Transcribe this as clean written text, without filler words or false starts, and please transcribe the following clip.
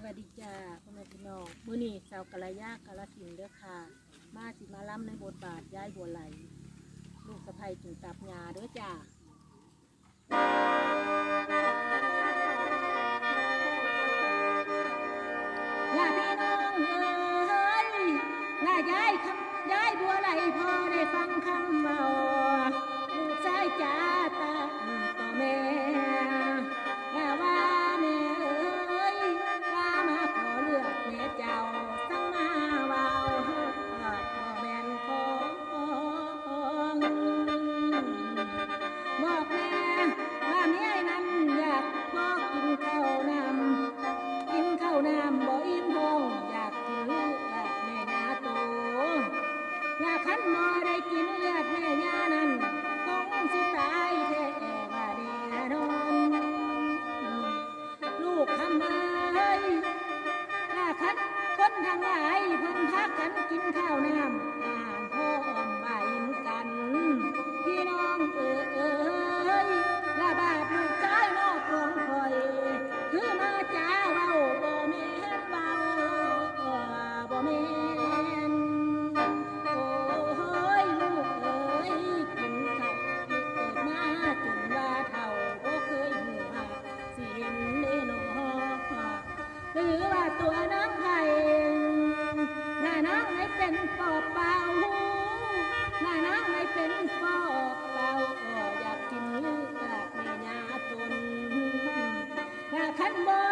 วัสดีจ้าพ่อแม่พี่น้องมื้อนี้ชาวกะระยะกาฬสินธุ์เด้อค่ะมาสิมาล้ำในบทบาทยายบัวไหลลูกสะใภ้จึงตับยาเด้อจ้าล่ะพี่น้องเอ้ยล่ะยายบัวไหลพอได้ฟังคำเว้าลูกชายจ้าตาต่อแม่ว่าแม่เอ้ยว่ามาขอเลือกแม่เจ้าสั่งมาเว้าบ่แม่นของบอกแม่ว่าเมียนั้นอยากบอกกินข้าวน้ำบ่อิ่มท้องอยากกินเลือดแม่ย่าโตอยากขันบ่ได้กินเลือดแม่ย่านั้นคงสิตายแท้ว่าแน่นอนลูกคำเอ้ยถ้าคัดคนทางหลายเพิ่นพากันกินข้าวน้ำต่างพร้อมบ่าอิ่มกันพี่น้องเอ้ยละบาปลูกชายนอกของคอยคือมาจ้าเว้าบ่แม่นเว้าบ่แม่นโอ้ยลูกเอ้ยกินข้าวเกิดมาจนว่าเฒ่าบ่เคยหูหักสิเห็นเด้น้อหรือว่าตัวนางไผ่หน้านางให้เป็นปอบเป่าหน้านางให้เป็นปอบเป่าอยากกินเลือดแม่ย่าจนถ้าคันบ่